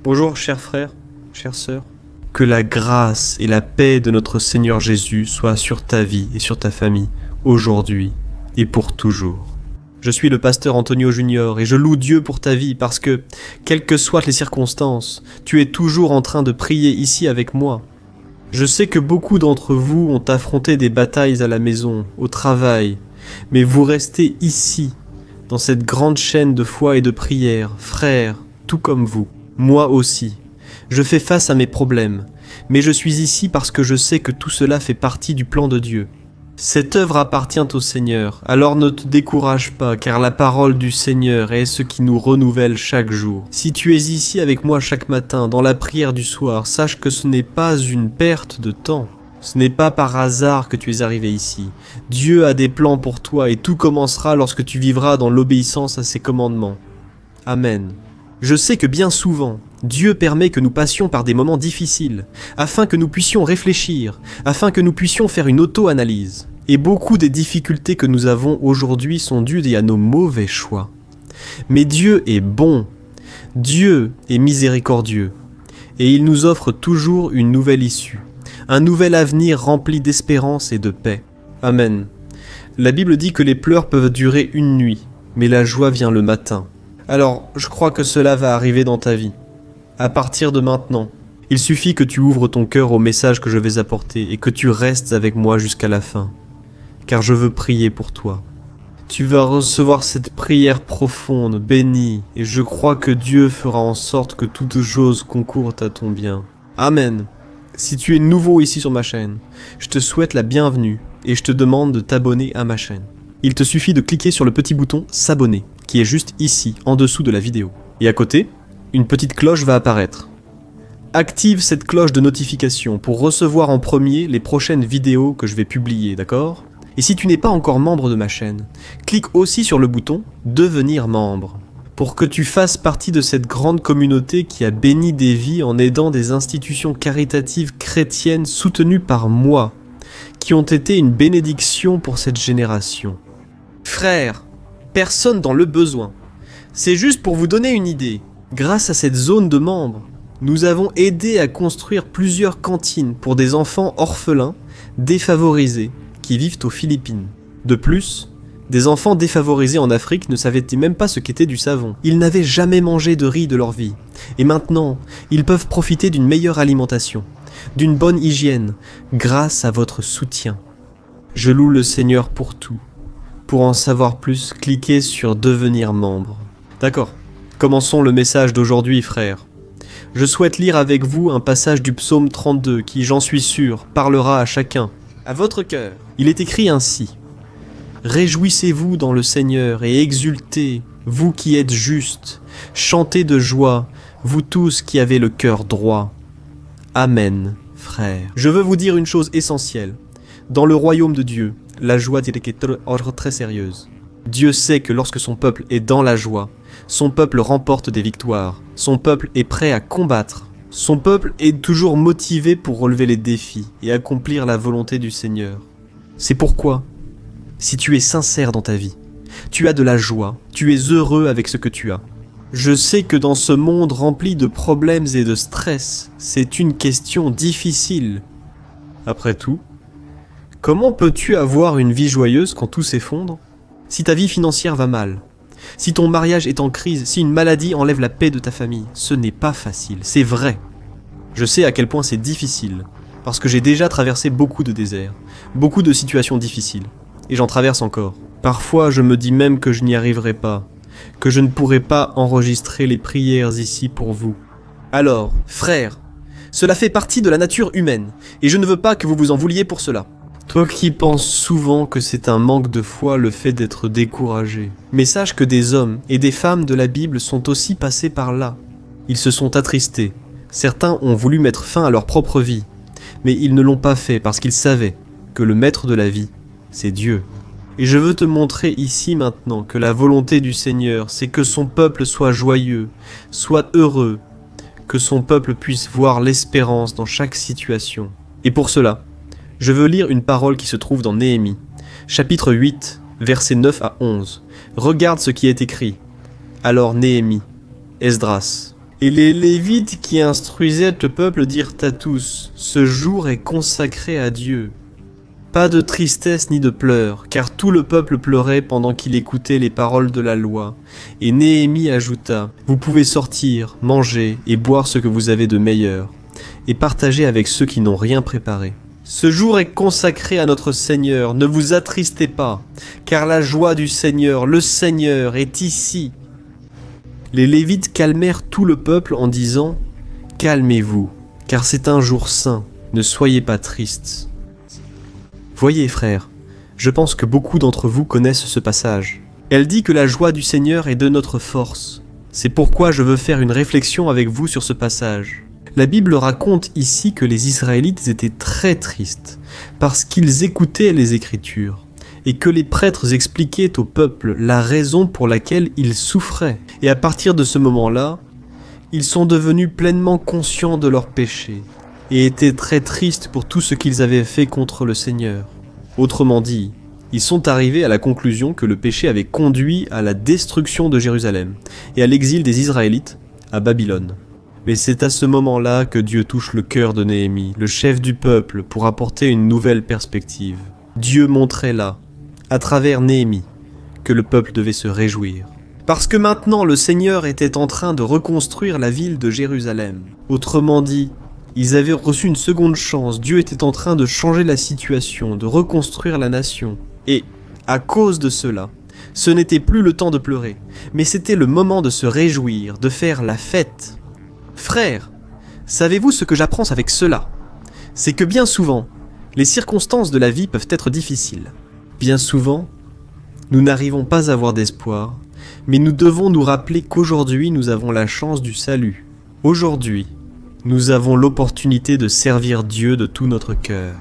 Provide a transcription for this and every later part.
Bonjour chers frères, chères sœurs. Que la grâce et la paix de notre Seigneur Jésus soient sur ta vie et sur ta famille, aujourd'hui et pour toujours. Je suis le pasteur Antonio Junior et je loue Dieu pour ta vie parce que, quelles que soient les circonstances, tu es toujours en train de prier ici avec moi. Je sais que beaucoup d'entre vous ont affronté des batailles à la maison, au travail, mais vous restez ici, dans cette grande chaîne de foi et de prière, frères, tout comme vous. Moi aussi. Je fais face à mes problèmes, mais je suis ici parce que je sais que tout cela fait partie du plan de Dieu. Cette œuvre appartient au Seigneur, alors ne te décourage pas, car la parole du Seigneur est ce qui nous renouvelle chaque jour. Si tu es ici avec moi chaque matin, dans la prière du soir, sache que ce n'est pas une perte de temps. Ce n'est pas par hasard que tu es arrivé ici. Dieu a des plans pour toi et tout commencera lorsque tu vivras dans l'obéissance à ses commandements. Amen. Je sais que bien souvent, Dieu permet que nous passions par des moments difficiles, afin que nous puissions réfléchir, afin que nous puissions faire une auto-analyse. Et beaucoup des difficultés que nous avons aujourd'hui sont dues à nos mauvais choix. Mais Dieu est bon, Dieu est miséricordieux, et il nous offre toujours une nouvelle issue, un nouvel avenir rempli d'espérance et de paix. Amen. La Bible dit que les pleurs peuvent durer une nuit, mais la joie vient le matin. Alors, je crois que cela va arriver dans ta vie. À partir de maintenant, il suffit que tu ouvres ton cœur au message que je vais apporter et que tu restes avec moi jusqu'à la fin, car je veux prier pour toi. Tu vas recevoir cette prière profonde, bénie, et je crois que Dieu fera en sorte que toute chose concourt à ton bien. Amen. Si tu es nouveau ici sur ma chaîne, je te souhaite la bienvenue et je te demande de t'abonner à ma chaîne. Il te suffit de cliquer sur le petit bouton s'abonner, qui est juste ici, en dessous de la vidéo. Et à côté, une petite cloche va apparaître. Active cette cloche de notification pour recevoir en premier les prochaines vidéos que je vais publier, d'accord ? Et si tu n'es pas encore membre de ma chaîne, clique aussi sur le bouton « Devenir membre » pour que tu fasses partie de cette grande communauté qui a béni des vies en aidant des institutions caritatives chrétiennes soutenues par moi, qui ont été une bénédiction pour cette génération. Frères, personne dans le besoin. C'est juste pour vous donner une idée. Grâce à cette zone de membres, nous avons aidé à construire plusieurs cantines pour des enfants orphelins, défavorisés, qui vivent aux Philippines. De plus, des enfants défavorisés en Afrique ne savaient même pas ce qu'était du savon. Ils n'avaient jamais mangé de riz de leur vie. Et maintenant, ils peuvent profiter d'une meilleure alimentation, d'une bonne hygiène, grâce à votre soutien. Je loue le Seigneur pour tout. Pour en savoir plus, cliquez sur « Devenir membre ». D'accord, commençons le message d'aujourd'hui, frères. Je souhaite lire avec vous un passage du psaume 32 qui, j'en suis sûr, parlera à chacun. À votre cœur. Il est écrit ainsi. « Réjouissez-vous dans le Seigneur et exultez, vous qui êtes justes. Chantez de joie, vous tous qui avez le cœur droit. Amen, frères. » Je veux vous dire une chose essentielle. Dans le royaume de Dieu, la joie est très sérieuse. Dieu sait que lorsque son peuple est dans la joie, son peuple remporte des victoires. Son peuple est prêt à combattre. Son peuple est toujours motivé pour relever les défis et accomplir la volonté du Seigneur. C'est pourquoi, si tu es sincère dans ta vie, tu as de la joie, tu es heureux avec ce que tu as. Je sais que dans ce monde rempli de problèmes et de stress, c'est une question difficile. Après tout, comment peux-tu avoir une vie joyeuse quand tout s'effondre ? Si ta vie financière va mal, si ton mariage est en crise, si une maladie enlève la paix de ta famille, ce n'est pas facile, c'est vrai. Je sais à quel point c'est difficile, parce que j'ai déjà traversé beaucoup de déserts, beaucoup de situations difficiles, et j'en traverse encore. Parfois, je me dis même que je n'y arriverai pas, que je ne pourrai pas enregistrer les prières ici pour vous. Alors, frères, cela fait partie de la nature humaine, et je ne veux pas que vous vous en vouliez pour cela. Toi qui penses souvent que c'est un manque de foi le fait d'être découragé. Mais sache que des hommes et des femmes de la Bible sont aussi passés par là. Ils se sont attristés. Certains ont voulu mettre fin à leur propre vie. Mais ils ne l'ont pas fait parce qu'ils savaient que le maître de la vie, c'est Dieu. Et je veux te montrer ici maintenant que la volonté du Seigneur, c'est que son peuple soit joyeux, soit heureux, que son peuple puisse voir l'espérance dans chaque situation. Et pour cela, je veux lire une parole qui se trouve dans Néhémie, chapitre 8, versets 9 à 11. Regarde ce qui est écrit. Alors Néhémie, Esdras Et les Lévites qui instruisaient le peuple dirent à tous, « Ce jour est consacré à Dieu. » Pas de tristesse ni de pleurs, car tout le peuple pleurait pendant qu'il écoutait les paroles de la loi. Et Néhémie ajouta, « Vous pouvez sortir, manger et boire ce que vous avez de meilleur, et partager avec ceux qui n'ont rien préparé. Ce jour est consacré à notre Seigneur, ne vous attristez pas, car la joie du Seigneur, le Seigneur, est ici. » Les Lévites calmèrent tout le peuple en disant, « Calmez-vous, car c'est un jour saint, ne soyez pas tristes. » Voyez, frères, je pense que beaucoup d'entre vous connaissent ce passage. Elle dit que la joie du Seigneur est de notre force. C'est pourquoi je veux faire une réflexion avec vous sur ce passage. La Bible raconte ici que les Israélites étaient très tristes, parce qu'ils écoutaient les Écritures, et que les prêtres expliquaient au peuple la raison pour laquelle ils souffraient. Et à partir de ce moment-là, ils sont devenus pleinement conscients de leurs péchés, et étaient très tristes pour tout ce qu'ils avaient fait contre le Seigneur. Autrement dit, ils sont arrivés à la conclusion que le péché avait conduit à la destruction de Jérusalem et à l'exil des Israélites à Babylone. Mais c'est à ce moment-là que Dieu touche le cœur de Néhémie, le chef du peuple, pour apporter une nouvelle perspective. Dieu montrait là, à travers Néhémie, que le peuple devait se réjouir. Parce que maintenant le Seigneur était en train de reconstruire la ville de Jérusalem. Autrement dit, ils avaient reçu une seconde chance, Dieu était en train de changer la situation, de reconstruire la nation. Et, à cause de cela, ce n'était plus le temps de pleurer, mais c'était le moment de se réjouir, de faire la fête. Frères, savez-vous ce que j'apprends avec cela? C'est que bien souvent, les circonstances de la vie peuvent être difficiles. Bien souvent, nous n'arrivons pas à avoir d'espoir, mais nous devons nous rappeler qu'aujourd'hui nous avons la chance du salut. Aujourd'hui, nous avons l'opportunité de servir Dieu de tout notre cœur.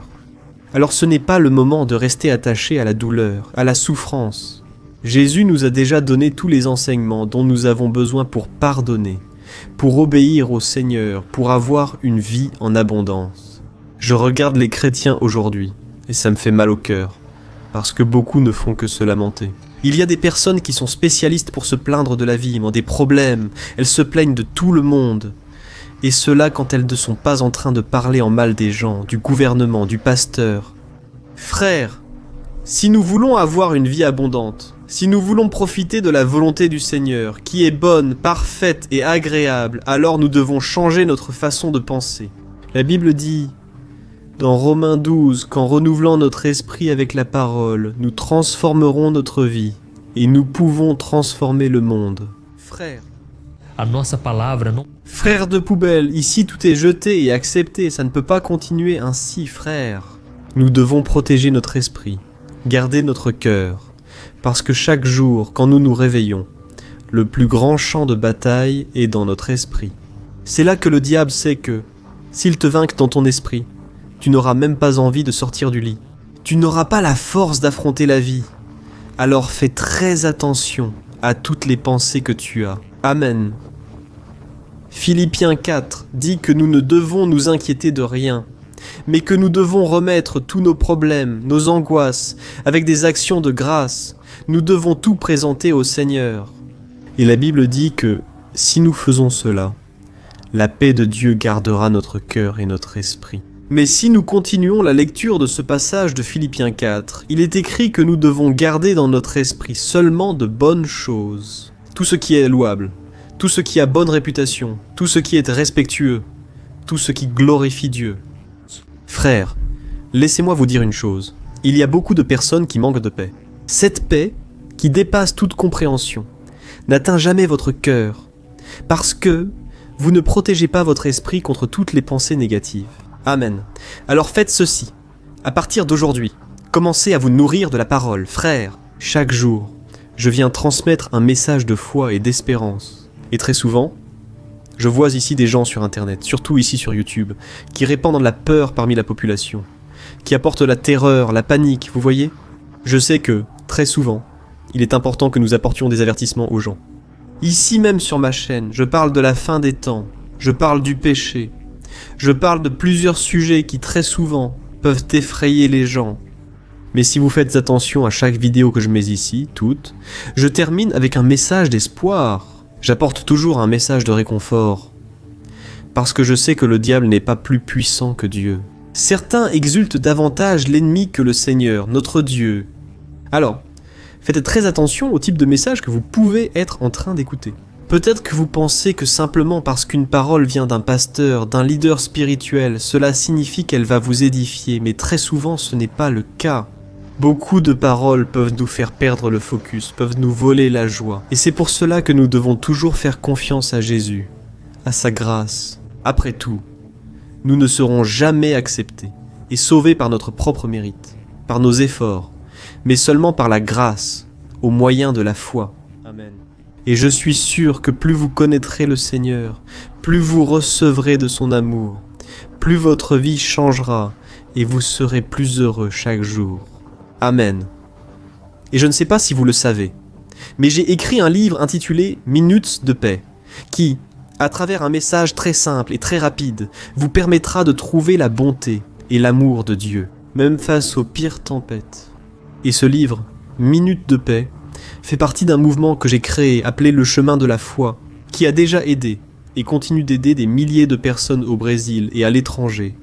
Alors ce n'est pas le moment de rester attaché à la douleur, à la souffrance. Jésus nous a déjà donné tous les enseignements dont nous avons besoin pour pardonner, pour obéir au Seigneur, pour avoir une vie en abondance. Je regarde les chrétiens aujourd'hui, et ça me fait mal au cœur, parce que beaucoup ne font que se lamenter. Il y a des personnes qui sont spécialistes pour se plaindre de la vie, ont des problèmes, elles se plaignent de tout le monde. Et cela quand elles ne sont pas en train de parler en mal des gens, du gouvernement, du pasteur. Frères, si nous voulons avoir une vie abondante, si nous voulons profiter de la volonté du Seigneur, qui est bonne, parfaite et agréable, alors nous devons changer notre façon de penser. La Bible dit, dans Romains 12, qu'en renouvelant notre esprit avec la parole, nous transformerons notre vie, et nous pouvons transformer le monde. Frères, A nossa palavra não... frères de poubelle, ici tout est jeté et accepté, ça ne peut pas continuer ainsi, frères. Nous devons protéger notre esprit, garder notre cœur, parce que chaque jour, quand nous nous réveillons, le plus grand champ de bataille est dans notre esprit. C'est là que le diable sait que, s'il te vainque dans ton esprit, tu n'auras même pas envie de sortir du lit. Tu n'auras pas la force d'affronter la vie. Alors fais très attention à toutes les pensées que tu as. Amen. Philippiens 4 dit que nous ne devons nous inquiéter de rien, mais que nous devons remettre tous nos problèmes, nos angoisses, avec des actions de grâce. Nous devons tout présenter au Seigneur. Et la Bible dit que, si nous faisons cela, la paix de Dieu gardera notre cœur et notre esprit. Mais si nous continuons la lecture de ce passage de Philippiens 4, il est écrit que nous devons garder dans notre esprit seulement de bonnes choses. Tout ce qui est louable, tout ce qui a bonne réputation, tout ce qui est respectueux, tout ce qui glorifie Dieu. Frères, laissez-moi vous dire une chose. Il y a beaucoup de personnes qui manquent de paix. Cette paix, qui dépasse toute compréhension, n'atteint jamais votre cœur, parce que vous ne protégez pas votre esprit contre toutes les pensées négatives. Amen. Alors faites ceci. À partir d'aujourd'hui, commencez à vous nourrir de la parole, frères. Chaque jour, je viens transmettre un message de foi et d'espérance. Et très souvent, je vois ici des gens sur Internet, surtout ici sur YouTube, qui répandent la peur parmi la population, qui apportent la terreur, la panique, vous voyez ? Je sais que, très souvent, il est important que nous apportions des avertissements aux gens. Ici même sur ma chaîne, je parle de la fin des temps, je parle du péché, je parle de plusieurs sujets qui très souvent peuvent effrayer les gens. Mais si vous faites attention à chaque vidéo que je mets ici, toutes, je termine avec un message d'espoir. J'apporte toujours un message de réconfort, parce que je sais que le diable n'est pas plus puissant que Dieu. Certains exultent davantage l'ennemi que le Seigneur, notre Dieu. Alors, faites très attention au type de message que vous pouvez être en train d'écouter. Peut-être que vous pensez que simplement parce qu'une parole vient d'un pasteur, d'un leader spirituel, cela signifie qu'elle va vous édifier, mais très souvent ce n'est pas le cas. Beaucoup de paroles peuvent nous faire perdre le focus, peuvent nous voler la joie. Et c'est pour cela que nous devons toujours faire confiance à Jésus, à sa grâce. Après tout, nous ne serons jamais acceptés et sauvés par notre propre mérite, par nos efforts, mais seulement par la grâce, au moyen de la foi. Amen. Et je suis sûr que plus vous connaîtrez le Seigneur, plus vous recevrez de son amour, plus votre vie changera et vous serez plus heureux chaque jour. Amen. Et je ne sais pas si vous le savez, mais j'ai écrit un livre intitulé « Minutes de paix » qui, à travers un message très simple et très rapide, vous permettra de trouver la bonté et l'amour de Dieu, même face aux pires tempêtes. Et ce livre, « Minutes de paix », fait partie d'un mouvement que j'ai créé appelé le chemin de la foi, qui a déjà aidé et continue d'aider des milliers de personnes au Brésil et à l'étranger,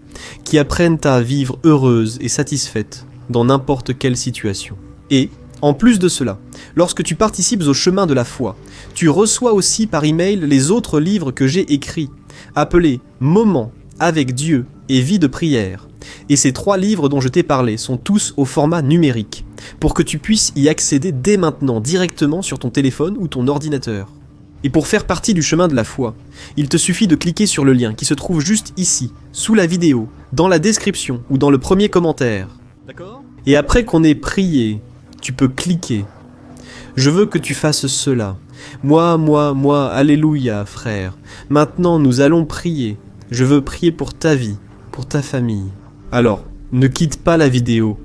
qui apprennent à vivre heureuses et satisfaites dans n'importe quelle situation. Et, en plus de cela, lorsque tu participes au chemin de la foi, tu reçois aussi par email les autres livres que j'ai écrits, appelés « Moments avec Dieu » et « Vie de prière ». Et ces 3 livres dont je t'ai parlé sont tous au format numérique, pour que tu puisses y accéder dès maintenant directement sur ton téléphone ou ton ordinateur. Et pour faire partie du chemin de la foi, il te suffit de cliquer sur le lien qui se trouve juste ici, sous la vidéo, dans la description ou dans le premier commentaire. D'accord ? Et après qu'on ait prié, tu peux cliquer. Je veux que tu fasses cela. Moi, alléluia, frère. Maintenant, nous allons prier. Je veux prier pour ta vie, pour ta famille. Alors, ne quitte pas la vidéo,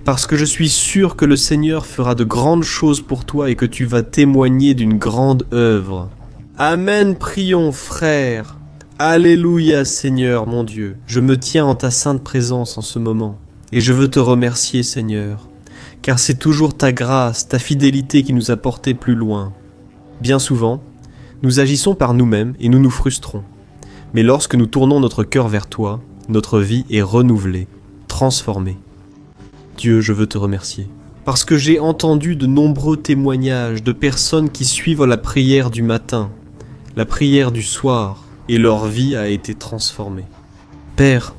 parce que je suis sûr que le Seigneur fera de grandes choses pour toi et que tu vas témoigner d'une grande œuvre. Amen, prions, frère. Alléluia, Seigneur, mon Dieu. Je me tiens en ta sainte présence en ce moment. Et je veux te remercier, Seigneur, car c'est toujours ta grâce, ta fidélité qui nous a portés plus loin. Bien souvent, nous agissons par nous-mêmes et nous nous frustrons. Mais lorsque nous tournons notre cœur vers toi, notre vie est renouvelée, transformée. Dieu, je veux te remercier. Parce que j'ai entendu de nombreux témoignages de personnes qui suivent la prière du matin, la prière du soir, et leur vie a été transformée. Père,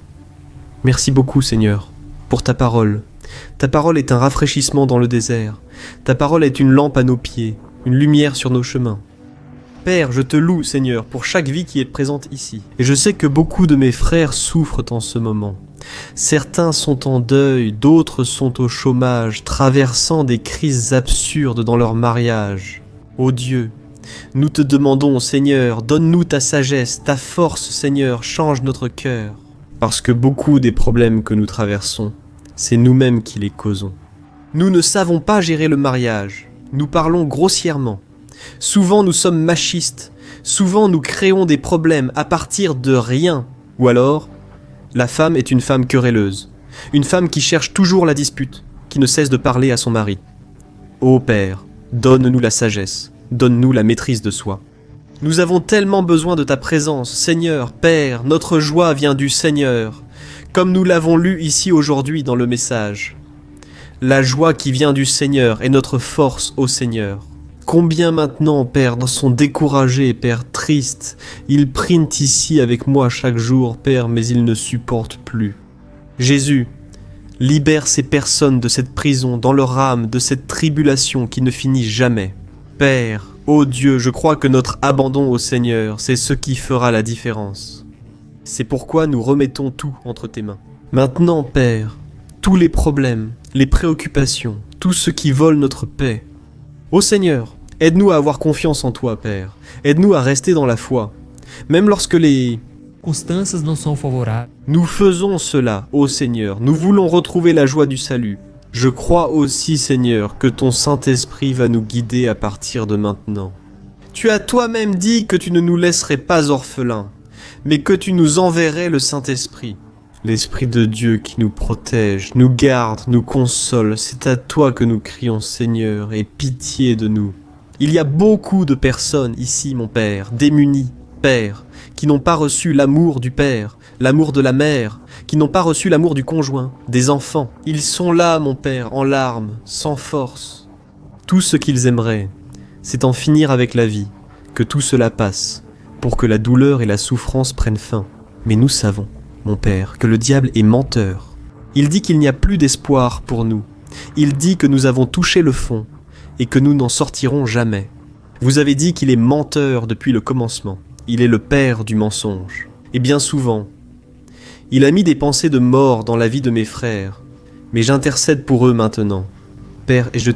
merci beaucoup, Seigneur, pour ta parole. Ta parole est un rafraîchissement dans le désert. Ta parole est une lampe à nos pieds, une lumière sur nos chemins. Père, je te loue, Seigneur, pour chaque vie qui est présente ici. Et je sais que beaucoup de mes frères souffrent en ce moment. Certains sont en deuil, d'autres sont au chômage, traversant des crises absurdes dans leur mariage. Ô Dieu, nous te demandons, Seigneur, donne-nous ta sagesse, ta force, Seigneur, change notre cœur. Parce que beaucoup des problèmes que nous traversons, c'est nous-mêmes qui les causons. Nous ne savons pas gérer le mariage, nous parlons grossièrement. Souvent nous sommes machistes, souvent nous créons des problèmes à partir de rien. Ou alors, la femme est une femme querelleuse, une femme qui cherche toujours la dispute, qui ne cesse de parler à son mari. Ô Père, donne-nous la sagesse, donne-nous la maîtrise de soi. Nous avons tellement besoin de ta présence, Seigneur, Père, notre joie vient du Seigneur, comme nous l'avons lu ici aujourd'hui dans le message. La joie qui vient du Seigneur est notre force au Seigneur. Combien maintenant, Père, sont découragés, Père, tristes. Ils prient ici avec moi chaque jour, Père, mais ils ne supportent plus. Jésus, libère ces personnes de cette prison, dans leur âme, de cette tribulation qui ne finit jamais. Père, ô Dieu, je crois que notre abandon au Seigneur, c'est ce qui fera la différence. C'est pourquoi nous remettons tout entre tes mains. Maintenant, Père, tous les problèmes, les préoccupations, tout ce qui vole notre paix. Ô Seigneur, aide-nous à avoir confiance en toi, Père. Aide-nous à rester dans la foi. Même lorsque les circunstâncias não são favoráveis. Nous faisons cela, ô Seigneur. Nous voulons retrouver la joie du salut. Je crois aussi, Seigneur, que ton Saint-Esprit va nous guider à partir de maintenant. Tu as toi-même dit que tu ne nous laisserais pas orphelins, mais que tu nous enverrais le Saint-Esprit. L'Esprit de Dieu qui nous protège, nous garde, nous console, c'est à toi que nous crions, Seigneur, et pitié de nous. Il y a beaucoup de personnes ici, mon Père, démunies, Père, qui n'ont pas reçu l'amour du père, l'amour de la mère, qui n'ont pas reçu l'amour du conjoint, des enfants. Ils sont là, mon père, en larmes, sans force. Tout ce qu'ils aimeraient, c'est en finir avec la vie, que tout cela passe, pour que la douleur et la souffrance prennent fin. Mais nous savons, mon père, que le diable est menteur. Il dit qu'il n'y a plus d'espoir pour nous. Il dit que nous avons touché le fond et que nous n'en sortirons jamais. Vous avez dit qu'il est menteur depuis le commencement. Il est le père du mensonge. Et bien souvent, il a mis des pensées de mort dans la vie de mes frères. Mais j'intercède pour eux maintenant. Père, et je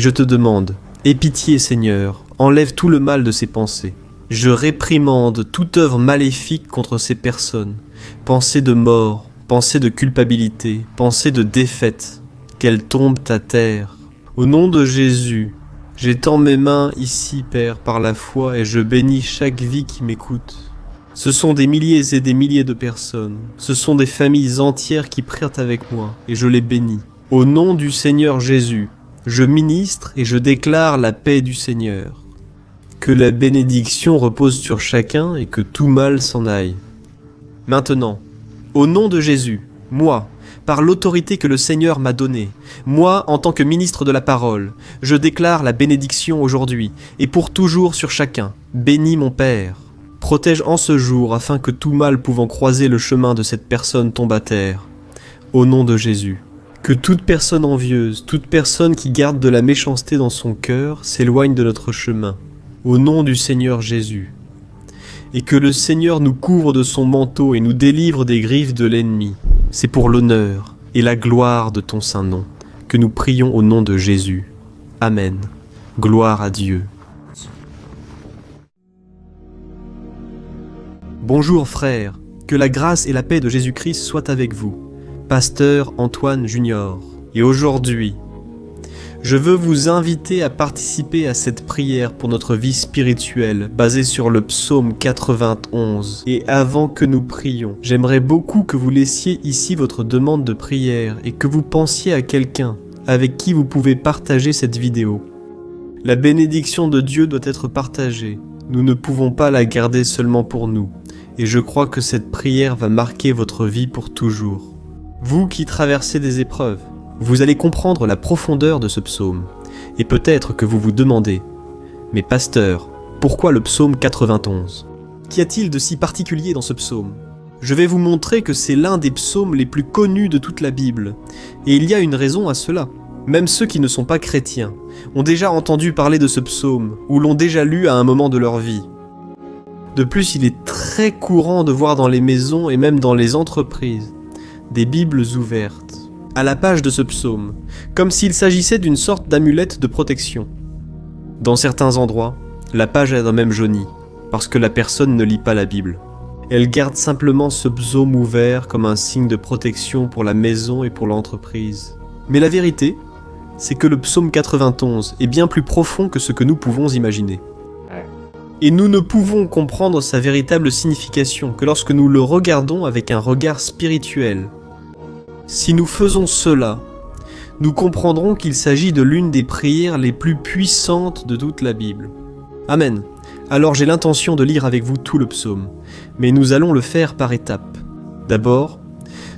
te demande, aie pitié Seigneur, enlève tout le mal de ces pensées. Je réprimande toute œuvre maléfique contre ces personnes. Pensées de mort, pensées de culpabilité, pensées de défaite. Qu'elles tombent à terre. Au nom de Jésus, j'étends mes mains ici, Père, par la foi, et je bénis chaque vie qui m'écoute. Ce sont des milliers et des milliers de personnes. Ce sont des familles entières qui prient avec moi, et je les bénis. Au nom du Seigneur Jésus, je ministre et je déclare la paix du Seigneur. Que la bénédiction repose sur chacun et que tout mal s'en aille. Maintenant, au nom de Jésus, moi, par l'autorité que le Seigneur m'a donnée, moi, en tant que ministre de la parole, je déclare la bénédiction aujourd'hui et pour toujours sur chacun. Bénis mon Père. Protège en ce jour afin que tout mal pouvant croiser le chemin de cette personne tombe à terre. Au nom de Jésus. Que toute personne envieuse, toute personne qui garde de la méchanceté dans son cœur s'éloigne de notre chemin. Au nom du Seigneur Jésus. Et que le Seigneur nous couvre de son manteau et nous délivre des griffes de l'ennemi. C'est pour l'honneur et la gloire de ton saint nom que nous prions au nom de Jésus. Amen. Gloire à Dieu. Bonjour frères, que la grâce et la paix de Jésus-Christ soient avec vous. Pasteur Antoine Junior. Et aujourd'hui, je veux vous inviter à participer à cette prière pour notre vie spirituelle basée sur le psaume 91. Et avant que nous prions, j'aimerais beaucoup que vous laissiez ici votre demande de prière et que vous pensiez à quelqu'un avec qui vous pouvez partager cette vidéo. La bénédiction de Dieu doit être partagée. Nous ne pouvons pas la garder seulement pour nous. Et je crois que cette prière va marquer votre vie pour toujours. Vous qui traversez des épreuves, vous allez comprendre la profondeur de ce psaume. Et peut-être que vous vous demandez, mais pasteur, pourquoi le psaume 91 ? Qu'y a-t-il de si particulier dans ce psaume ? Je vais vous montrer que c'est l'un des psaumes les plus connus de toute la Bible. Et il y a une raison à cela. Même ceux qui ne sont pas chrétiens ont déjà entendu parler de ce psaume, ou l'ont déjà lu à un moment de leur vie. De plus, il est très courant de voir dans les maisons et même dans les entreprises des Bibles ouvertes à la page de ce psaume, comme s'il s'agissait d'une sorte d'amulette de protection. Dans certains endroits, la page est même jaunie, parce que la personne ne lit pas la Bible. Elle garde simplement ce psaume ouvert comme un signe de protection pour la maison et pour l'entreprise. Mais la vérité, c'est que le psaume 91 est bien plus profond que ce que nous pouvons imaginer. Et nous ne pouvons comprendre sa véritable signification que lorsque nous le regardons avec un regard spirituel. Si nous faisons cela, nous comprendrons qu'il s'agit de l'une des prières les plus puissantes de toute la Bible. Amen. Alors j'ai l'intention de lire avec vous tout le psaume, mais nous allons le faire par étapes. D'abord,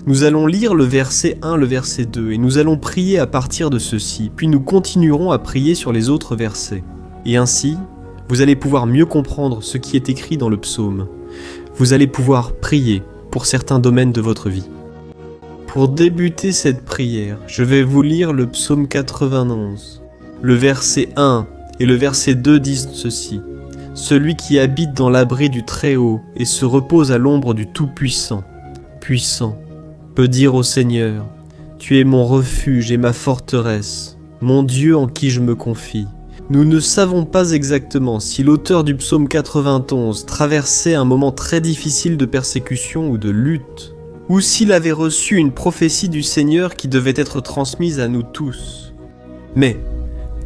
nous allons lire le verset 1, le verset 2, et nous allons prier à partir de ceci, puis nous continuerons à prier sur les autres versets. Et ainsi, vous allez pouvoir mieux comprendre ce qui est écrit dans le psaume. Vous allez pouvoir prier pour certains domaines de votre vie. Pour débuter cette prière, je vais vous lire le psaume 91. Le verset 1 et le verset 2 disent ceci. « Celui qui habite dans l'abri du Très-Haut et se repose à l'ombre du Tout-Puissant, puissant, peut dire au Seigneur, « Tu es mon refuge et ma forteresse, mon Dieu en qui je me confie. » Nous ne savons pas exactement si l'auteur du psaume 91 traversait un moment très difficile de persécution ou de lutte, ou s'il avait reçu une prophétie du Seigneur qui devait être transmise à nous tous. Mais,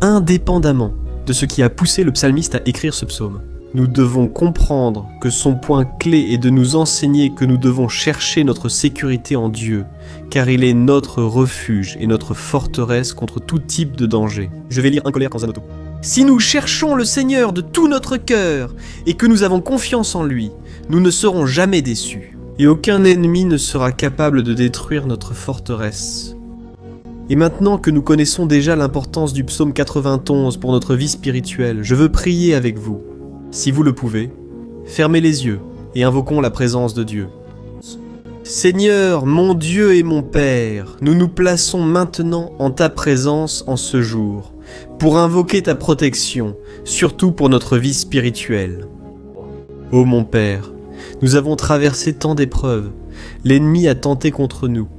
indépendamment de ce qui a poussé le psalmiste à écrire ce psaume, nous devons comprendre que son point clé est de nous enseigner que nous devons chercher notre sécurité en Dieu, car il est notre refuge et notre forteresse contre tout type de danger. Je vais lire 1 Colère dans un auto. Si nous cherchons le Seigneur de tout notre cœur et que nous avons confiance en lui, Nous ne serons jamais déçus, et aucun ennemi ne sera capable de détruire notre forteresse. Et maintenant que nous connaissons déjà l'importance du psaume 91 pour notre vie spirituelle, je veux prier avec vous. Si vous le pouvez, fermez les yeux et invoquons la présence de Dieu. Seigneur, mon Dieu et mon Père, nous nous plaçons maintenant en ta présence en ce jour, pour invoquer ta protection, surtout pour notre vie spirituelle. Ô mon Père, nous avons traversé tant d'épreuves, l'ennemi a tenté contre nous,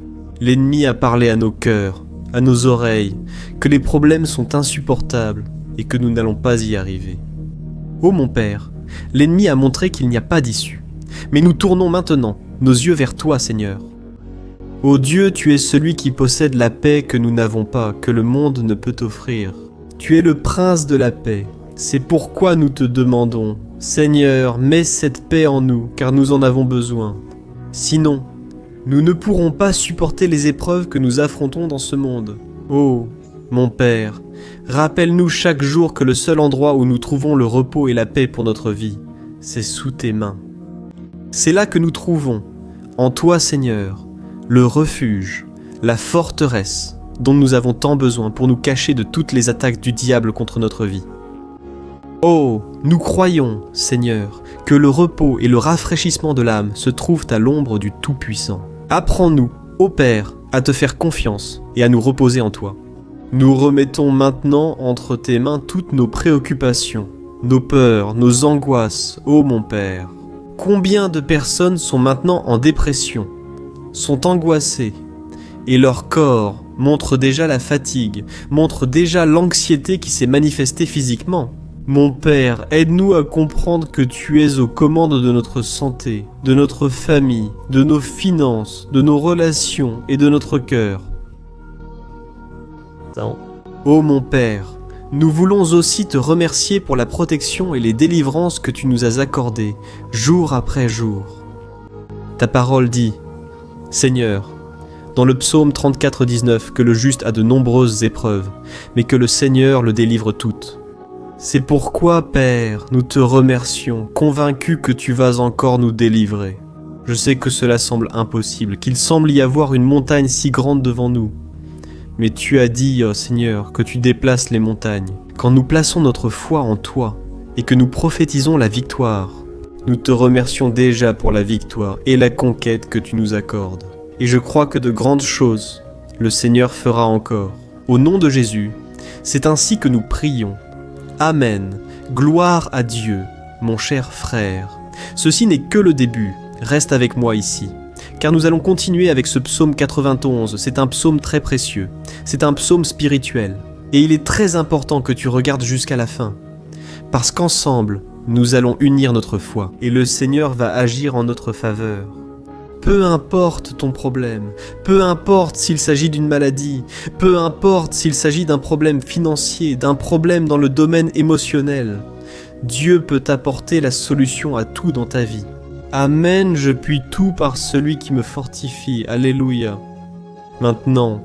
l'ennemi a parlé à nos cœurs, à nos oreilles, que les problèmes sont insupportables et que nous n'allons pas y arriver. Ô mon Père, l'ennemi a montré qu'il n'y a pas d'issue, mais nous tournons maintenant nos yeux vers toi, Seigneur. Ô Dieu, tu es celui qui possède la paix que nous n'avons pas, que le monde ne peut offrir. Tu es le prince de la paix. C'est pourquoi nous te demandons, Seigneur, mets cette paix en nous, car nous en avons besoin. Sinon, nous ne pourrons pas supporter les épreuves que nous affrontons dans ce monde. Oh, mon Père, rappelle-nous chaque jour que le seul endroit où nous trouvons le repos et la paix pour notre vie, c'est sous tes mains. C'est là que nous trouvons, en toi Seigneur, le refuge, la forteresse dont nous avons tant besoin pour nous cacher de toutes les attaques du diable contre notre vie. Oh, nous croyons, Seigneur, que le repos et le rafraîchissement de l'âme se trouvent à l'ombre du Tout-Puissant. Apprends-nous, ô Père, à te faire confiance et à nous reposer en toi. Nous remettons maintenant entre tes mains toutes nos préoccupations, nos peurs, nos angoisses, ô mon Père. Combien de personnes sont maintenant en dépression, sont angoissées, et leur corps montre déjà la fatigue, montre déjà l'anxiété qui s'est manifestée physiquement. Mon Père, aide-nous à comprendre que tu es aux commandes de notre santé, de notre famille, de nos finances, de nos relations et de notre cœur. Ô mon Père, nous voulons aussi te remercier pour la protection et les délivrances que tu nous as accordées, jour après jour. Ta parole dit, Seigneur, dans le psaume 34-19, que le juste a de nombreuses épreuves, mais que le Seigneur le délivre toutes. C'est pourquoi, Père, nous te remercions, convaincus que tu vas encore nous délivrer. Je sais que cela semble impossible, qu'il semble y avoir une montagne si grande devant nous. Mais tu as dit, oh Seigneur, que tu déplaces les montagnes. Quand nous plaçons notre foi en toi et que nous prophétisons la victoire, nous te remercions déjà pour la victoire et la conquête que tu nous accordes. Et je crois que de grandes choses, le Seigneur fera encore. Au nom de Jésus, c'est ainsi que nous prions. Amen. Gloire à Dieu, mon cher frère. Ceci n'est que le début. Reste avec moi ici. Car nous allons continuer avec ce psaume 91, c'est un psaume très précieux, c'est un psaume spirituel, et il est très important que tu regardes jusqu'à la fin, parce qu'ensemble, nous allons unir notre foi, et le Seigneur va agir en notre faveur. Peu importe ton problème, peu importe s'il s'agit d'une maladie, peu importe s'il s'agit d'un problème financier, d'un problème dans le domaine émotionnel, Dieu peut t'apporter la solution à tout dans ta vie. Amen, je puis tout par celui qui me fortifie. Alléluia. Maintenant,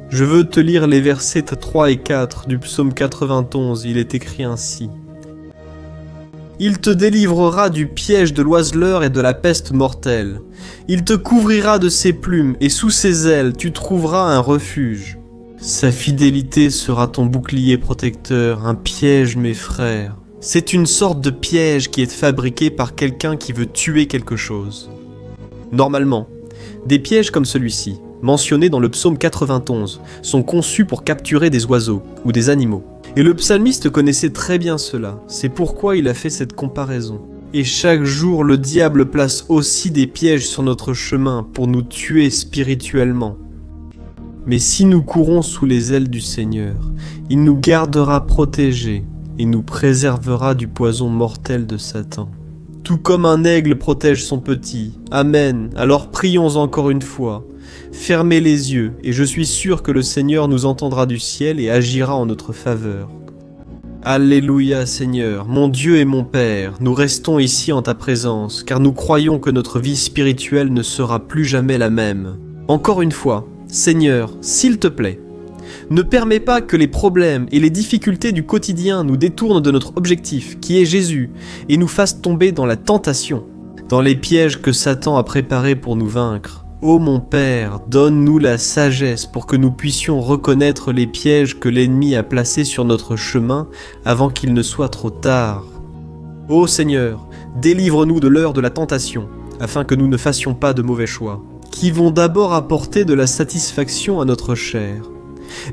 je veux te lire les versets 3 et 4 du psaume 91. Il est écrit ainsi. Il te délivrera du piège de l'oiseleur et de la peste mortelle. Il te couvrira de ses plumes et sous ses ailes tu trouveras un refuge. Sa fidélité sera ton bouclier protecteur, un piège mes frères. C'est une sorte de piège qui est fabriqué par quelqu'un qui veut tuer quelque chose. Normalement, des pièges comme celui-ci, mentionnés dans le psaume 91, sont conçus pour capturer des oiseaux ou des animaux. Et le psalmiste connaissait très bien cela, c'est pourquoi il a fait cette comparaison. Et chaque jour, le diable place aussi des pièges sur notre chemin pour nous tuer spirituellement. Mais si nous courons sous les ailes du Seigneur, il nous gardera protégés et nous préservera du poison mortel de Satan. Tout comme un aigle protège son petit. Amen. Alors prions encore une fois. Fermez les yeux et je suis sûr que le Seigneur nous entendra du ciel et agira en notre faveur. Alléluia Seigneur, mon Dieu et mon Père, nous restons ici en ta présence, car nous croyons que notre vie spirituelle ne sera plus jamais la même. Encore une fois, Seigneur, s'il te plaît, ne permets pas que les problèmes et les difficultés du quotidien nous détournent de notre objectif, qui est Jésus, et nous fassent tomber dans la tentation. dans les pièges que Satan a préparés pour nous vaincre. Ô mon Père, donne-nous la sagesse pour que nous puissions reconnaître les pièges que l'ennemi a placés sur notre chemin avant qu'il ne soit trop tard. Ô Seigneur, délivre-nous de l'heure de la tentation, afin que nous ne fassions pas de mauvais choix, qui vont d'abord apporter de la satisfaction à notre chair,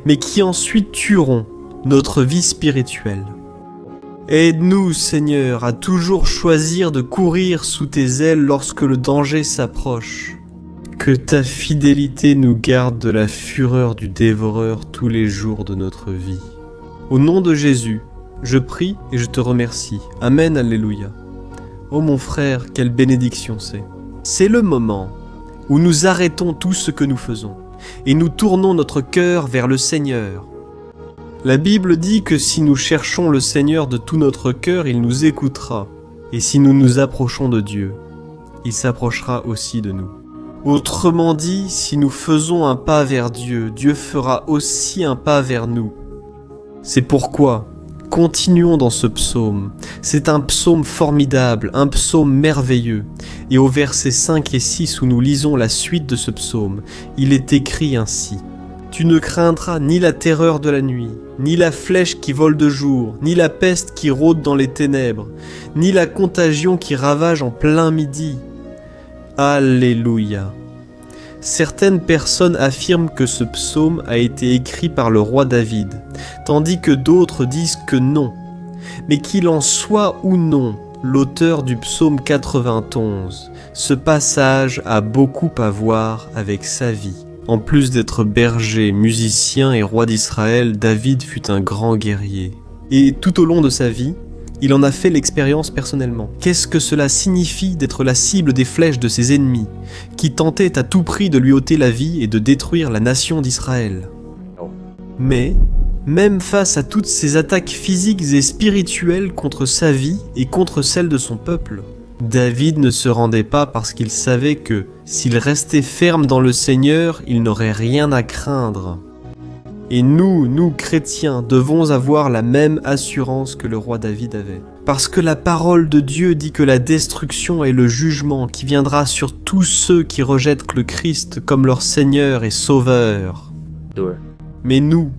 mais qui ensuite tueront notre vie spirituelle. Aide-nous, Seigneur, à toujours choisir de courir sous tes ailes lorsque le danger s'approche. Que ta fidélité nous garde de la fureur du dévoreur tous les jours de notre vie. Au nom de Jésus, je prie et je te remercie. Amen, alléluia. Oh mon frère, quelle bénédiction c'est. C'est le moment où nous arrêtons tout ce que nous faisons et nous tournons notre cœur vers le Seigneur. La Bible dit que si nous cherchons le Seigneur de tout notre cœur, il nous écoutera. Et si nous nous approchons de Dieu, il s'approchera aussi de nous. Autrement dit, si nous faisons un pas vers Dieu, Dieu fera aussi un pas vers nous. C'est pourquoi, continuons dans ce psaume. C'est un psaume formidable, un psaume merveilleux. Et au verset 5 et 6 où nous lisons la suite de ce psaume, il est écrit ainsi. Tu ne craindras ni la terreur de la nuit, ni la flèche qui vole de jour, ni la peste qui rôde dans les ténèbres, ni la contagion qui ravage en plein midi. Alléluia. Certaines personnes affirment que ce psaume a été écrit par le roi David, tandis que d'autres disent que non. Mais qu'il en soit ou non, l'auteur du psaume 91, ce passage a beaucoup à voir avec sa vie. En plus d'être berger, musicien et roi d'Israël, David fut un grand guerrier. Et tout au long de sa vie, il en a fait l'expérience personnellement. Qu'est-ce que cela signifie d'être la cible des flèches de ses ennemis, qui tentaient à tout prix de lui ôter la vie et de détruire la nation d'Israël? Mais, même face à toutes ces attaques physiques et spirituelles contre sa vie et contre celle de son peuple, David ne se rendait pas parce qu'il savait que, s'il restait ferme dans le Seigneur, il n'aurait rien à craindre. Et nous chrétiens, devons avoir la même assurance que le roi David avait. Parce que la parole de Dieu dit que la destruction et le jugement qui viendra sur tous ceux qui rejettent le Christ comme leur Seigneur et Sauveur. Mais nous,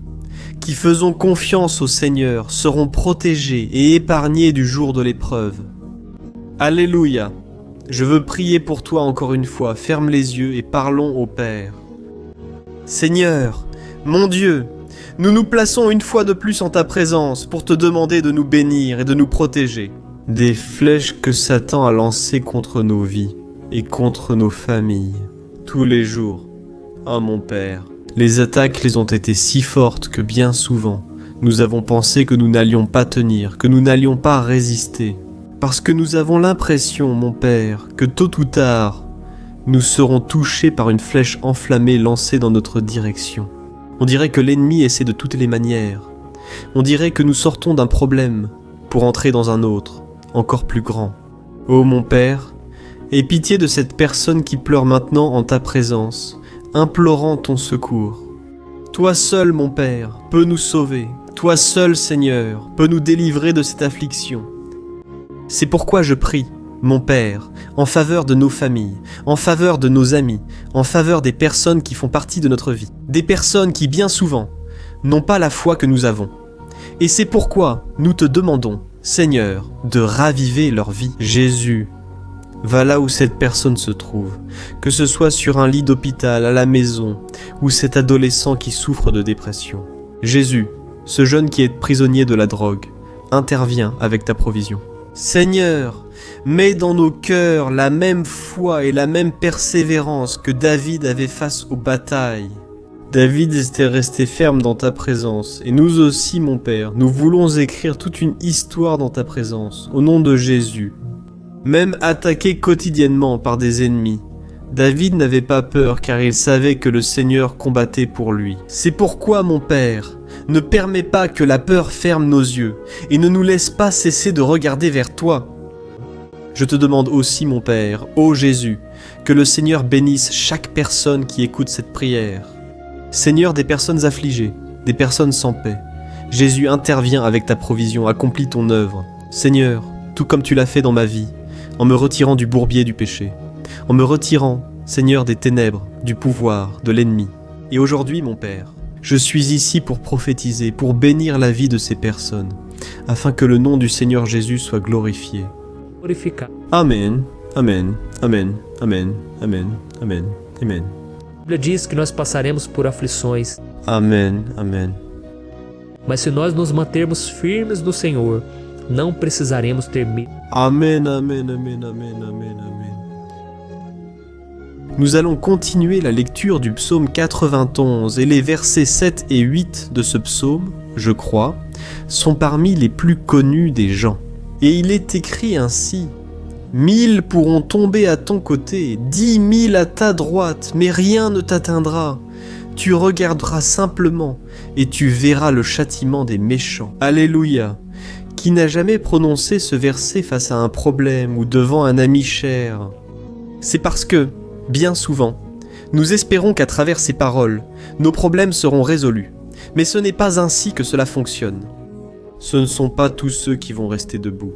qui faisons confiance au Seigneur, serons protégés et épargnés du jour de l'épreuve. Alléluia. Je veux prier pour toi encore une fois. Ferme les yeux et parlons au Père. Seigneur, mon Dieu, nous nous plaçons une fois de plus en ta présence pour te demander de nous bénir et de nous protéger des flèches que Satan a lancées contre nos vies et contre nos familles tous les jours. Oh mon Père, les attaques les ont été si fortes que bien souvent, nous avons pensé que nous n'allions pas tenir, que nous n'allions pas résister. Parce que nous avons l'impression, mon Père, que tôt ou tard, nous serons touchés par une flèche enflammée lancée dans notre direction. On dirait que l'ennemi essaie de toutes les manières. On dirait que nous sortons d'un problème pour entrer dans un autre, encore plus grand. Ô mon Père, aie pitié de cette personne qui pleure maintenant en ta présence, implorant ton secours. Toi seul, mon Père, peux nous sauver. Toi seul, Seigneur, peux nous délivrer de cette affliction. C'est pourquoi je prie, mon Père, en faveur de nos familles, en faveur de nos amis, en faveur des personnes qui font partie de notre vie. Des personnes qui, bien souvent, n'ont pas la foi que nous avons. Et c'est pourquoi nous te demandons, Seigneur, de raviver leur vie. Jésus, va là où cette personne se trouve, que ce soit sur un lit d'hôpital, à la maison, ou cet adolescent qui souffre de dépression. Jésus, ce jeune qui est prisonnier de la drogue, interviens avec ta provision. Seigneur, mets dans nos cœurs la même foi et la même persévérance que David avait face aux batailles. David était resté ferme dans ta présence, et nous aussi, mon Père, nous voulons écrire toute une histoire dans ta présence, au nom de Jésus. Même attaqué quotidiennement par des ennemis, David n'avait pas peur car il savait que le Seigneur combattait pour lui. C'est pourquoi, mon Père, ne permets pas que la peur ferme nos yeux et ne nous laisse pas cesser de regarder vers toi. Je te demande aussi, mon Père, ô Jésus, que le Seigneur bénisse chaque personne qui écoute cette prière. Seigneur, des personnes affligées, des personnes sans paix, Jésus, interviens avec ta provision, accomplis ton œuvre. Seigneur, tout comme tu l'as fait dans ma vie, en me retirant du bourbier du péché, en me retirant, Seigneur, des ténèbres, du pouvoir, de l'ennemi. Et aujourd'hui, mon Père, je suis ici pour prophétiser, pour bénir la vie de ces personnes, afin que le nom du Seigneur Jésus soit glorifié. Glorificado. Amen, amen, amen, amen, amen, amen, amen. A Bíblia diz que nós passaremos por aflições, Amen, amen. mas se nós nos mantermos firmes no Senhor, não precisaremos ter medo. Amen, amen, amen, amen, amen, amen. Nous allons continuer la lecture du psaume 91 et les versets 7 et 8 de ce psaume, je crois, sont parmi les plus connus des gens. Et il est écrit ainsi: 1000 pourront tomber à ton côté, 10 000 à ta droite, mais rien ne t'atteindra. Tu regarderas simplement et tu verras le châtiment des méchants. Alléluia. Qui n'a jamais prononcé ce verset face à un problème ou devant un ami cher? C'est parce que, bien souvent, nous espérons qu'à travers ces paroles, nos problèmes seront résolus. Mais ce n'est pas ainsi que cela fonctionne. Ce ne sont pas tous ceux qui vont rester debout.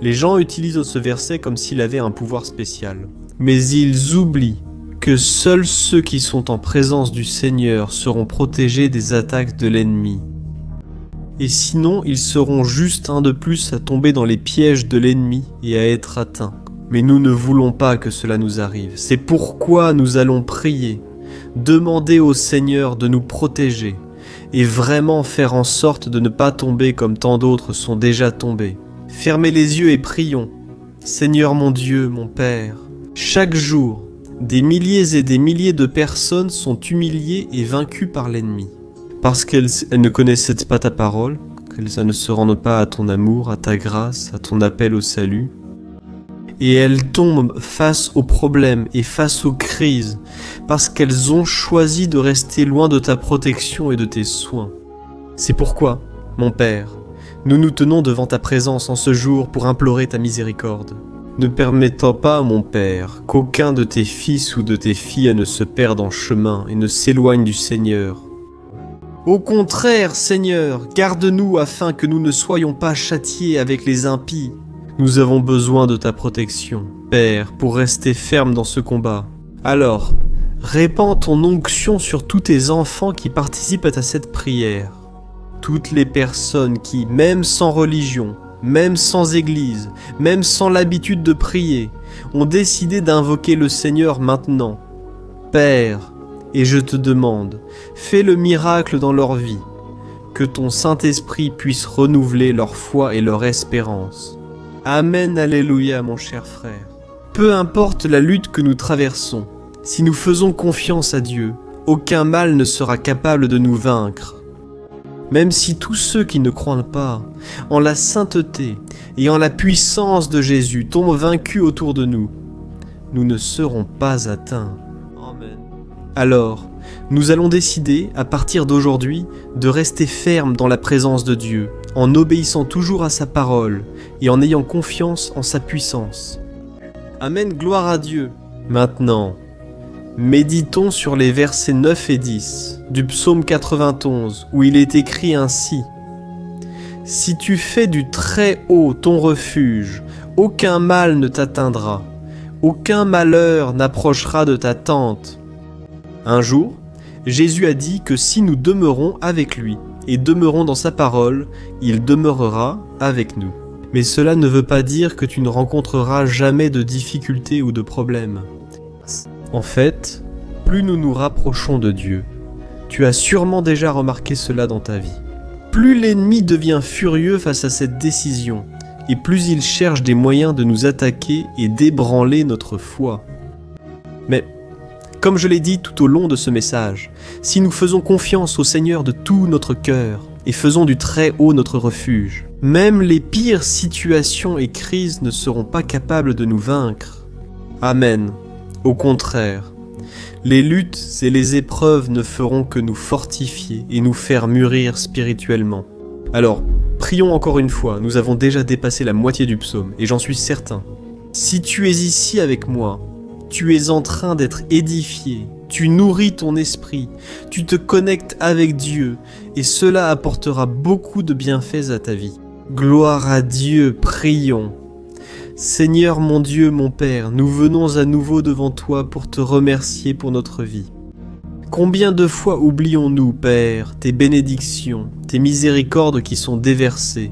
Les gens utilisent ce verset comme s'il avait un pouvoir spécial. Mais ils oublient que seuls ceux qui sont en présence du Seigneur seront protégés des attaques de l'ennemi. Et sinon, ils seront juste un de plus à tomber dans les pièges de l'ennemi et à être atteints. Mais nous ne voulons pas que cela nous arrive. C'est pourquoi nous allons prier, demander au Seigneur de nous protéger et vraiment faire en sorte de ne pas tomber comme tant d'autres sont déjà tombés. Fermez les yeux et prions. Seigneur mon Dieu, mon Père, chaque jour, des milliers et des milliers de personnes sont humiliées et vaincues par l'ennemi. Parce qu'elles ne connaissaient pas ta parole, qu'elles ne se rendent pas à ton amour, à ta grâce, à ton appel au salut. Et elles tombent face aux problèmes et face aux crises, parce qu'elles ont choisi de rester loin de ta protection et de tes soins. C'est pourquoi, mon Père, nous nous tenons devant ta présence en ce jour pour implorer ta miséricorde. Ne permettant pas, mon Père, qu'aucun de tes fils ou de tes filles ne se perde en chemin et ne s'éloigne du Seigneur. Au contraire, Seigneur, garde-nous afin que nous ne soyons pas châtiés avec les impies. Nous avons besoin de ta protection, Père, pour rester ferme dans ce combat. Alors, répands ton onction sur tous tes enfants qui participent à cette prière. Toutes les personnes qui, même sans religion, même sans église, même sans l'habitude de prier, ont décidé d'invoquer le Seigneur maintenant. Père, et je te demande, fais le miracle dans leur vie, que ton Saint-Esprit puisse renouveler leur foi et leur espérance. Amen, alléluia, mon cher frère. Peu importe la lutte que nous traversons, si nous faisons confiance à Dieu, aucun mal ne sera capable de nous vaincre. Même si tous ceux qui ne croient pas en la sainteté et en la puissance de Jésus tombent vaincus autour de nous, nous ne serons pas atteints. Amen. Alors, nous allons décider, à partir d'aujourd'hui, de rester fermes dans la présence de Dieu, en obéissant toujours à sa parole et en ayant confiance en sa puissance. Amen, gloire à Dieu. Maintenant, méditons sur les versets 9 et 10 du psaume 91, où il est écrit ainsi: « Si tu fais du très haut ton refuge, aucun mal ne t'atteindra, aucun malheur n'approchera de ta tente. » Un jour, Jésus a dit que si nous demeurons avec lui et demeurons dans sa parole, il demeurera avec nous. Mais cela ne veut pas dire que tu ne rencontreras jamais de difficultés ou de problèmes. En fait, plus nous nous rapprochons de Dieu, tu as sûrement déjà remarqué cela dans ta vie. Plus l'ennemi devient furieux face à cette décision, et plus il cherche des moyens de nous attaquer et d'ébranler notre foi. Mais, comme je l'ai dit tout au long de ce message, si nous faisons confiance au Seigneur de tout notre cœur et faisons du très haut notre refuge, même les pires situations et crises ne seront pas capables de nous vaincre. Amen. Au contraire, les luttes et les épreuves ne feront que nous fortifier et nous faire mûrir spirituellement. Alors, prions encore une fois, nous avons déjà dépassé la moitié du psaume, et j'en suis certain. Si tu es ici avec moi, tu es en train d'être édifié, tu nourris ton esprit, tu te connectes avec Dieu, et cela apportera beaucoup de bienfaits à ta vie. Gloire à Dieu, prions. Seigneur mon Dieu, mon Père, nous venons à nouveau devant toi pour te remercier pour notre vie. Combien de fois oublions-nous, Père, tes bénédictions, tes miséricordes qui sont déversées,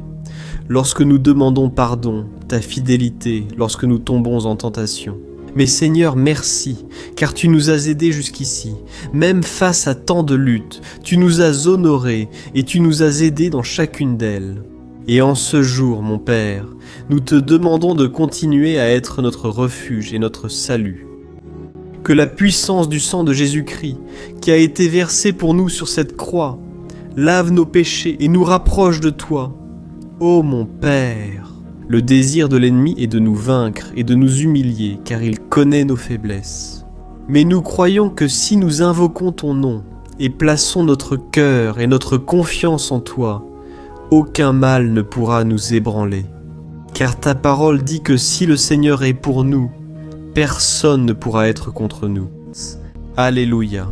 lorsque nous demandons pardon, ta fidélité, lorsque nous tombons en tentation. Mais Seigneur, merci, car tu nous as aidés jusqu'ici. Même face à tant de luttes, tu nous as honorés et tu nous as aidés dans chacune d'elles. Et en ce jour, mon Père, nous te demandons de continuer à être notre refuge et notre salut. Que la puissance du sang de Jésus-Christ, qui a été versé pour nous sur cette croix, lave nos péchés et nous rapproche de toi. Ô mon Père, le désir de l'ennemi est de nous vaincre et de nous humilier, car il connaît nos faiblesses. Mais nous croyons que si nous invoquons ton nom et plaçons notre cœur et notre confiance en toi, aucun mal ne pourra nous ébranler. Car ta parole dit que si le Seigneur est pour nous, personne ne pourra être contre nous. Alléluia.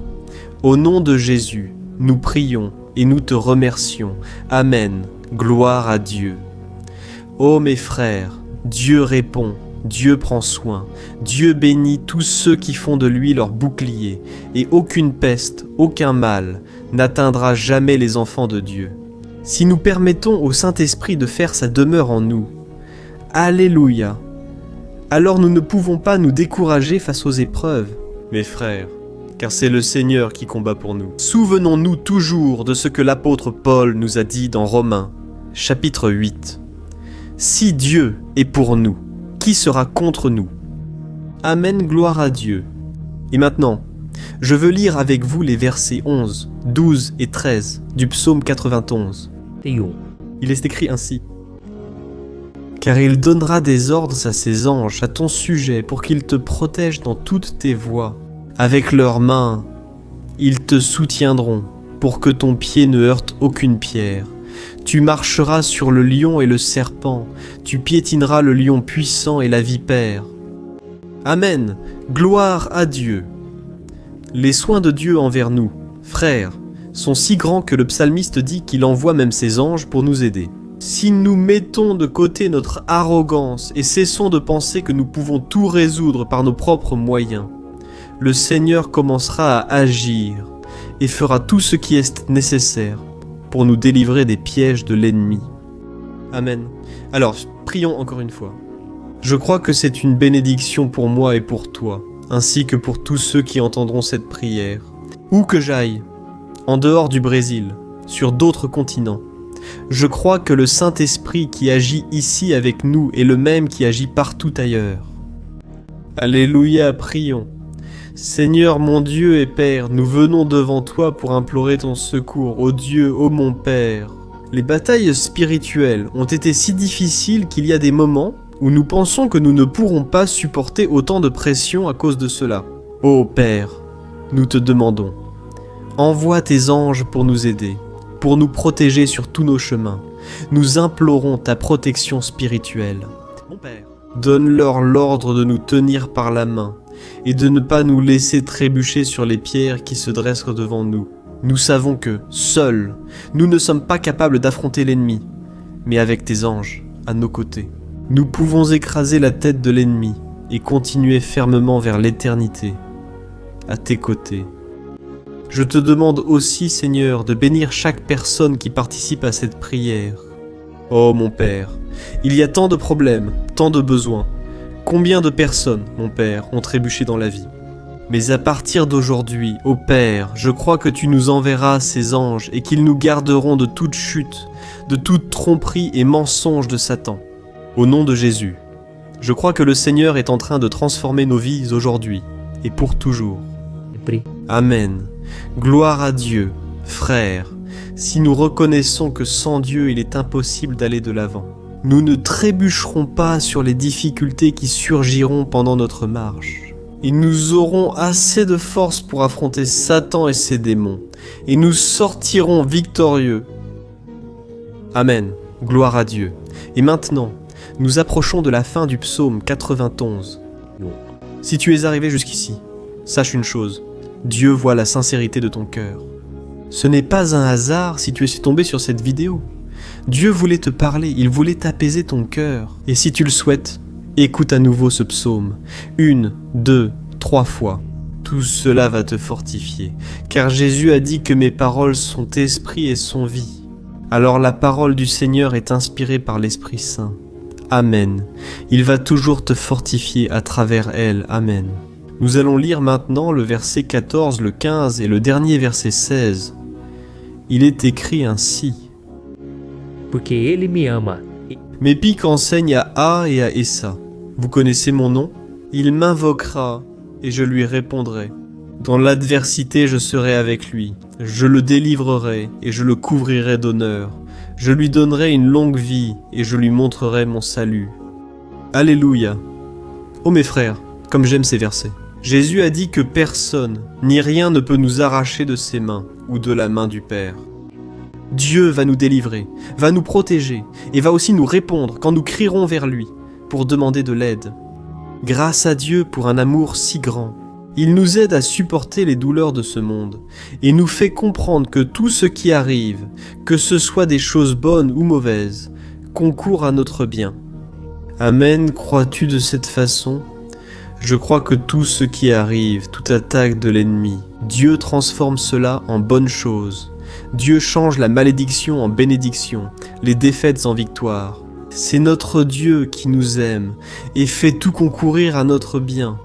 Au nom de Jésus, nous prions et nous te remercions. Amen. Gloire à Dieu. Ô mes frères, Dieu répond, Dieu prend soin, Dieu bénit tous ceux qui font de lui leur bouclier, et aucune peste, aucun mal n'atteindra jamais les enfants de Dieu. Si nous permettons au Saint-Esprit de faire sa demeure en nous, Alléluia, alors nous ne pouvons pas nous décourager face aux épreuves, mes frères, car c'est le Seigneur qui combat pour nous. Souvenons-nous toujours de ce que l'apôtre Paul nous a dit dans Romains, chapitre 8. Si Dieu est pour nous, qui sera contre nous? Amen, gloire à Dieu. Et maintenant, je veux lire avec vous les versets 11, 12 et 13 du psaume 91. Il est écrit ainsi. Car il donnera des ordres à ses anges à ton sujet pour qu'ils te protègent dans toutes tes voies. Avec leurs mains, ils te soutiendront pour que ton pied ne heurte aucune pierre. Tu marcheras sur le lion et le serpent, tu piétineras le lion puissant et la vipère. Amen, gloire à Dieu. Les soins de Dieu envers nous, frères, sont si grands que le psalmiste dit qu'il envoie même ses anges pour nous aider. Si nous mettons de côté notre arrogance et cessons de penser que nous pouvons tout résoudre par nos propres moyens, le Seigneur commencera à agir et fera tout ce qui est nécessaire pour nous délivrer des pièges de l'ennemi. Amen. Alors, prions encore une fois. Je crois que c'est une bénédiction pour moi et pour toi, ainsi que pour tous ceux qui entendront cette prière. Où que j'aille, en dehors du Brésil, sur d'autres continents, je crois que le Saint-Esprit qui agit ici avec nous est le même qui agit partout ailleurs. Alléluia, prions. Seigneur mon Dieu et Père, nous venons devant toi pour implorer ton secours, ô Dieu, ô mon Père. Les batailles spirituelles ont été si difficiles qu'il y a des moments où nous pensons que nous ne pourrons pas supporter autant de pression à cause de cela. Ô Père, nous te demandons, envoie tes anges pour nous aider, pour nous protéger sur tous nos chemins. Nous implorons ta protection spirituelle. Mon Père, donne-leur l'ordre de nous tenir par la main et de ne pas nous laisser trébucher sur les pierres qui se dressent devant nous. Nous savons que, seuls, nous ne sommes pas capables d'affronter l'ennemi, mais avec tes anges à nos côtés, nous pouvons écraser la tête de l'ennemi et continuer fermement vers l'éternité, à tes côtés. Je te demande aussi, Seigneur, de bénir chaque personne qui participe à cette prière. Oh mon Père, il y a tant de problèmes, tant de besoins. Combien de personnes, mon Père, ont trébuché dans la vie? Mais à partir d'aujourd'hui, ô Père, je crois que tu nous enverras ces anges et qu'ils nous garderont de toute chute, de toute tromperie et mensonge de Satan. Au nom de Jésus, je crois que le Seigneur est en train de transformer nos vies aujourd'hui et pour toujours. Amen. Gloire à Dieu, frères, si nous reconnaissons que sans Dieu il est impossible d'aller de l'avant. Nous ne trébucherons pas sur les difficultés qui surgiront pendant notre marche. Et nous aurons assez de force pour affronter Satan et ses démons. Et nous sortirons victorieux. Amen. Gloire à Dieu. Et maintenant, nous approchons de la fin du psaume 91. Si tu es arrivé jusqu'ici, sache une chose. Dieu voit la sincérité de ton cœur. Ce n'est pas un hasard si tu es tombé sur cette vidéo. Dieu voulait te parler, il voulait t'apaiser ton cœur. Et si tu le souhaites, Écoute à nouveau ce psaume, 1, 2, 3 fois. Tout cela va te fortifier, car Jésus a dit que mes paroles sont esprit et sont vie. Alors la parole du Seigneur est inspirée par l'Esprit Saint. Amen. Il va toujours te fortifier à travers elle. Amen. Nous allons lire maintenant le verset 14, le 15 et le dernier verset 16. Il est écrit ainsi. Porque ele me ama. Mes pics enseignent à A et à Essa. Vous connaissez mon nom? Il m'invoquera et je lui répondrai. Dans l'adversité, je serai avec lui. Je le délivrerai et je le couvrirai d'honneur. Je lui donnerai une longue vie et je lui montrerai mon salut. Alléluia. Oh mes frères, comme j'aime ces versets. Jésus a dit que personne, ni rien ne peut nous arracher de ses mains ou de la main du Père. Dieu va nous délivrer, va nous protéger et va aussi nous répondre quand nous crierons vers lui pour demander de l'aide. Grâce à Dieu pour un amour si grand. Il nous aide à supporter les douleurs de ce monde et nous fait comprendre que tout ce qui arrive, que ce soit des choses bonnes ou mauvaises, concourt à notre bien. Amen, crois-tu de cette façon? Je crois que tout ce qui arrive, toute attaque de l'ennemi, Dieu transforme cela en bonnes choses. Dieu change la malédiction en bénédiction, les défaites en victoire. C'est notre Dieu qui nous aime et fait tout concourir à notre bien.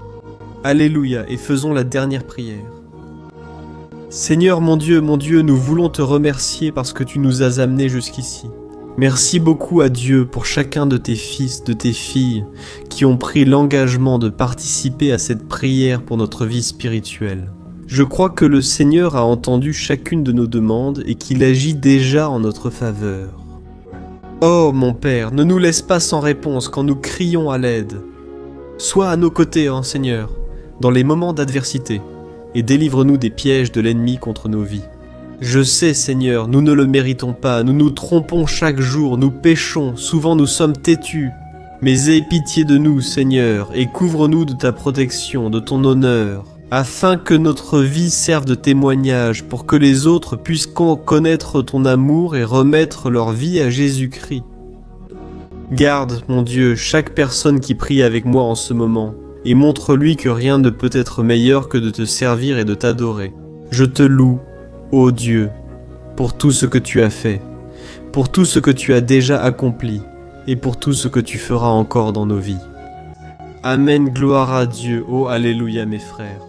Alléluia, et faisons la dernière prière. Seigneur mon Dieu, nous voulons te remercier parce que tu nous as amenés jusqu'ici. Merci beaucoup à Dieu pour chacun de tes fils, de tes filles, qui ont pris l'engagement de participer à cette prière pour notre vie spirituelle. Je crois que le Seigneur a entendu chacune de nos demandes et qu'il agit déjà en notre faveur. Oh mon Père, ne nous laisse pas sans réponse quand nous crions à l'aide. Sois à nos côtés, hein, Seigneur, dans les moments d'adversité, et délivre-nous des pièges de l'ennemi contre nos vies. Je sais, Seigneur, nous ne le méritons pas, nous nous trompons chaque jour, nous péchons, souvent nous sommes têtus. Mais aie pitié de nous, Seigneur, et couvre-nous de ta protection, de ton honneur, afin que notre vie serve de témoignage pour que les autres puissent connaître ton amour et remettre leur vie à Jésus-Christ. Garde, mon Dieu, chaque personne qui prie avec moi en ce moment, et montre-lui que rien ne peut être meilleur que de te servir et de t'adorer. Je te loue, ô Dieu, pour tout ce que tu as fait, pour tout ce que tu as déjà accompli, et pour tout ce que tu feras encore dans nos vies. Amen, gloire à Dieu, ô Alléluia mes frères.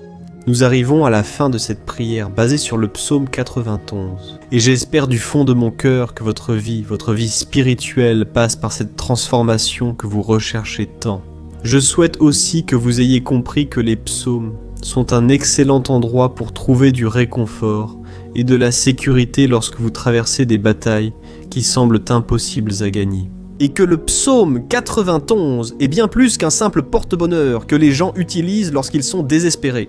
Nous arrivons à la fin de cette prière basée sur le psaume 91. Et j'espère du fond de mon cœur que votre vie spirituelle passe par cette transformation que vous recherchez tant. Je souhaite aussi que vous ayez compris que les psaumes sont un excellent endroit pour trouver du réconfort et de la sécurité lorsque vous traversez des batailles qui semblent impossibles à gagner. Et que le psaume 91 est bien plus qu'un simple porte-bonheur que les gens utilisent lorsqu'ils sont désespérés.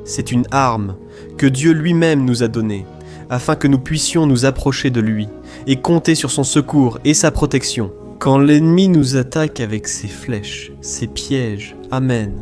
C'est une arme que Dieu lui-même nous a donnée, afin que nous puissions nous approcher de lui et compter sur son secours et sa protection. Quand l'ennemi nous attaque avec ses flèches, ses pièges, Amen.